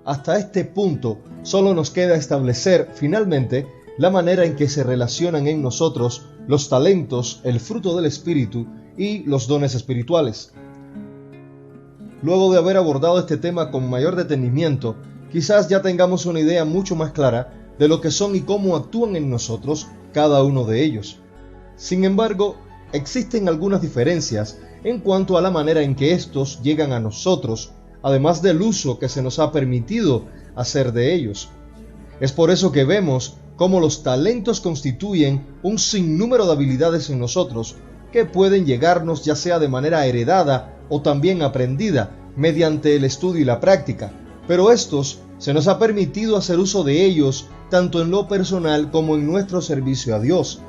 Hasta este punto, solo nos queda establecer, finalmente, la manera en que se relacionan en nosotros los talentos, el fruto del Espíritu y los dones espirituales. Luego de haber abordado este tema con mayor detenimiento, quizás ya tengamos una idea mucho más clara de lo que son y cómo actúan en nosotros cada uno de ellos. Sin embargo, existen algunas diferencias en cuanto a la manera en que estos llegan a nosotros, además del uso que se nos ha permitido hacer de ellos. Es por eso que vemos cómo los talentos constituyen un sinnúmero de habilidades en nosotros que pueden llegarnos ya sea de manera heredada o también aprendida mediante el estudio y la práctica, pero estos se nos ha permitido hacer uso de ellos tanto en lo personal como en nuestro servicio a Dios.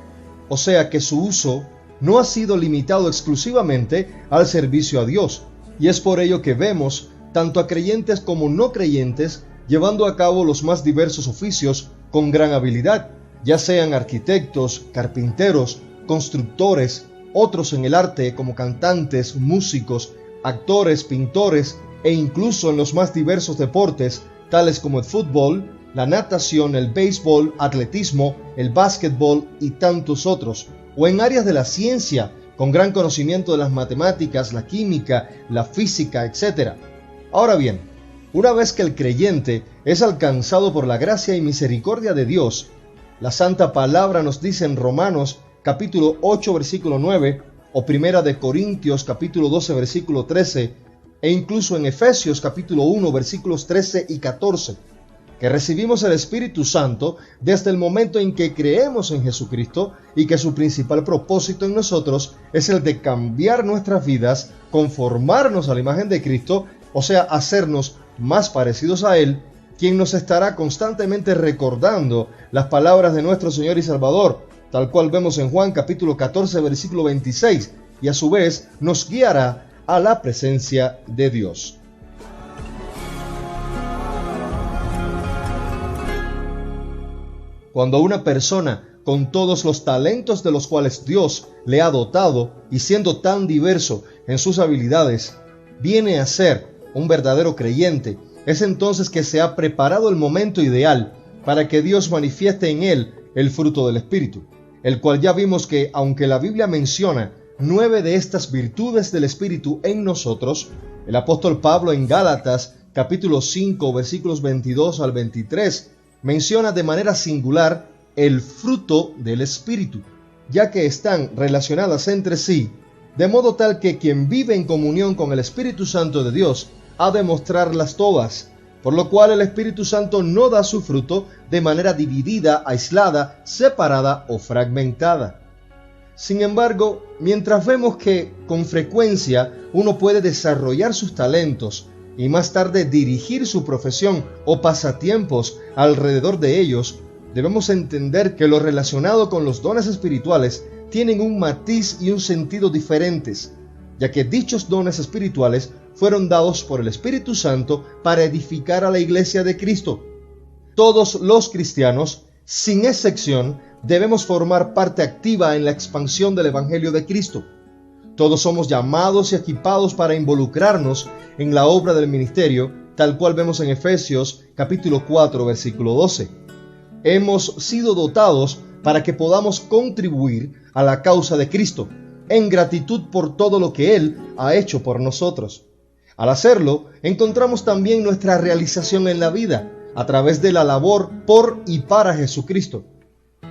O sea que su uso no ha sido limitado exclusivamente al servicio a Dios, y es por ello que vemos tanto a creyentes como no creyentes llevando a cabo los más diversos oficios con gran habilidad, ya sean arquitectos, carpinteros, constructores, otros en el arte como cantantes, músicos, actores, pintores e incluso en los más diversos deportes, tales como el fútbol, la natación, el béisbol, atletismo, el básquetbol y tantos otros, o en áreas de la ciencia, con gran conocimiento de las matemáticas, la química, la física, etc. Ahora bien, una vez que el creyente es alcanzado por la gracia y misericordia de Dios, la Santa Palabra nos dice en Romanos capítulo 8 versículo 9 o Primera de Corintios capítulo 12 versículo 13 e incluso en Efesios capítulo 1 versículos 13 y 14, que recibimos el Espíritu Santo desde el momento en que creemos en Jesucristo y que su principal propósito en nosotros es el de cambiar nuestras vidas, conformarnos a la imagen de Cristo, o sea, hacernos más parecidos a Él, quien nos estará constantemente recordando las palabras de nuestro Señor y Salvador, tal cual vemos en Juan capítulo 14 versículo 26, y a su vez nos guiará a la presencia de Dios. Cuando una persona, con todos los talentos de los cuales Dios le ha dotado y siendo tan diverso en sus habilidades, viene a ser un verdadero creyente, es entonces que se ha preparado el momento ideal para que Dios manifieste en él el fruto del Espíritu, el cual ya vimos que, aunque la Biblia menciona 9 de estas virtudes del Espíritu en nosotros, el apóstol Pablo en Gálatas capítulo 5 versículos 22 al 23 menciona de manera singular el fruto del Espíritu, ya que están relacionadas entre sí, de modo tal que quien vive en comunión con el Espíritu Santo de Dios ha de mostrarlas todas, por lo cual el Espíritu Santo no da su fruto de manera dividida, aislada, separada o fragmentada. Sin embargo, mientras vemos que con frecuencia uno puede desarrollar sus talentos y más tarde dirigir su profesión o pasatiempos alrededor de ellos, debemos entender que lo relacionado con los dones espirituales tienen un matiz y un sentido diferentes, ya que dichos dones espirituales fueron dados por el Espíritu Santo para edificar a la Iglesia de Cristo. Todos los cristianos, sin excepción, debemos formar parte activa en la expansión del Evangelio de Cristo. Todos somos llamados y equipados para involucrarnos en la obra del ministerio, tal cual vemos en Efesios capítulo 4, versículo 12. Hemos sido dotados para que podamos contribuir a la causa de Cristo, en gratitud por todo lo que Él ha hecho por nosotros. Al hacerlo, encontramos también nuestra realización en la vida, a través de la labor por y para Jesucristo.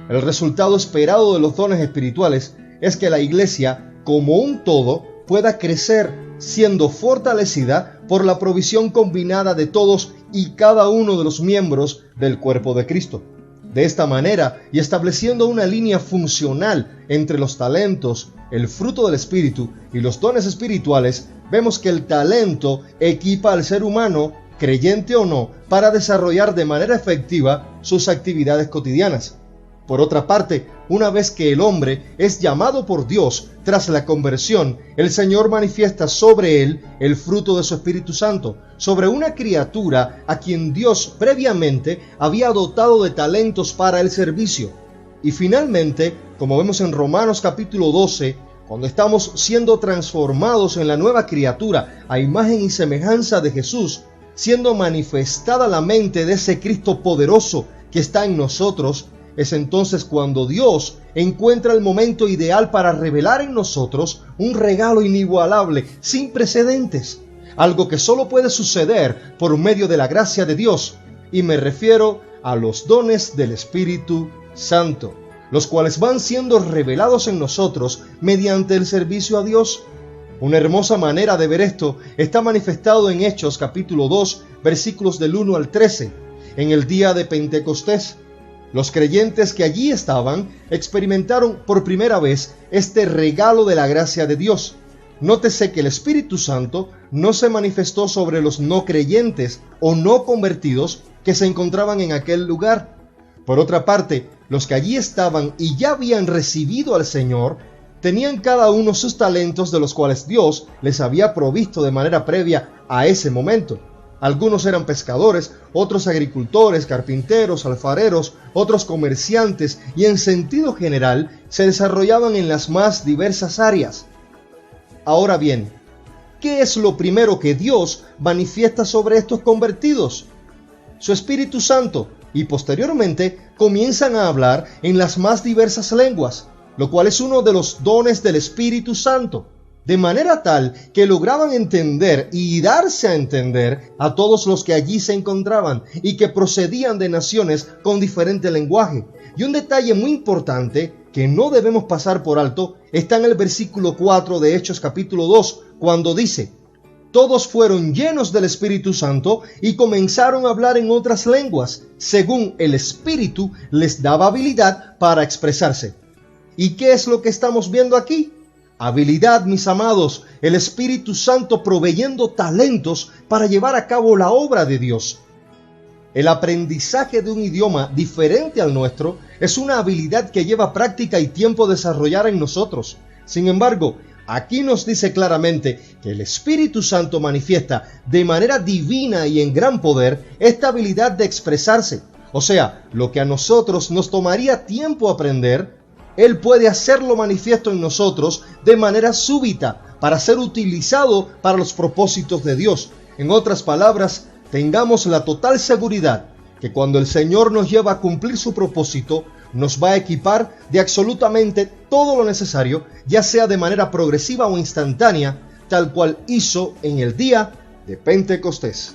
El resultado esperado de los dones espirituales es que la Iglesia, como un todo, pueda crecer, siendo fortalecida por la provisión combinada de todos y cada uno de los miembros del cuerpo de Cristo. De esta manera, y estableciendo una línea funcional entre los talentos, el fruto del Espíritu y los dones espirituales, vemos que el talento equipa al ser humano, creyente o no, para desarrollar de manera efectiva sus actividades cotidianas. Por otra parte, una vez que el hombre es llamado por Dios tras la conversión, el Señor manifiesta sobre él el fruto de su Espíritu Santo, sobre una criatura a quien Dios previamente había dotado de talentos para el servicio. Y finalmente, como vemos en Romanos capítulo 12, cuando estamos siendo transformados en la nueva criatura a imagen y semejanza de Jesús, siendo manifestada la mente de ese Cristo poderoso que está en nosotros, es entonces cuando Dios encuentra el momento ideal para revelar en nosotros un regalo inigualable, sin precedentes, algo que solo puede suceder por medio de la gracia de Dios, y me refiero a los dones del Espíritu Santo, los cuales van siendo revelados en nosotros mediante el servicio a Dios. Una hermosa manera de ver esto está manifestado en Hechos capítulo 2, versículos del 1 al 13, en el día de Pentecostés. Los creyentes que allí estaban experimentaron por primera vez este regalo de la gracia de Dios. Nótese que el Espíritu Santo no se manifestó sobre los no creyentes o no convertidos que se encontraban en aquel lugar. Por otra parte, los que allí estaban y ya habían recibido al Señor, tenían cada uno sus talentos de los cuales Dios les había provisto de manera previa a ese momento. Algunos eran pescadores, otros agricultores, carpinteros, alfareros, otros comerciantes y en sentido general se desarrollaban en las más diversas áreas. Ahora bien, ¿qué es lo primero que Dios manifiesta sobre estos convertidos? Su Espíritu Santo, y posteriormente comienzan a hablar en las más diversas lenguas, lo cual es uno de los dones del Espíritu Santo, de manera tal que lograban entender y darse a entender a todos los que allí se encontraban y que procedían de naciones con diferente lenguaje. Y un detalle muy importante que no debemos pasar por alto está en el versículo 4 de Hechos capítulo 2, cuando dice: todos fueron llenos del Espíritu Santo y comenzaron a hablar en otras lenguas, según el Espíritu les daba habilidad para expresarse. ¿Y qué es lo que estamos viendo aquí? Habilidad, mis amados, el Espíritu Santo proveyendo talentos para llevar a cabo la obra de Dios. El aprendizaje de un idioma diferente al nuestro es una habilidad que lleva práctica y tiempo desarrollar en nosotros. Sin embargo, aquí nos dice claramente que el Espíritu Santo manifiesta de manera divina y en gran poder esta habilidad de expresarse. O sea, lo que a nosotros nos tomaría tiempo aprender, Él puede hacerlo manifiesto en nosotros de manera súbita para ser utilizado para los propósitos de Dios. En otras palabras, tengamos la total seguridad que cuando el Señor nos lleva a cumplir su propósito, nos va a equipar de absolutamente todo lo necesario, ya sea de manera progresiva o instantánea, tal cual hizo en el día de Pentecostés.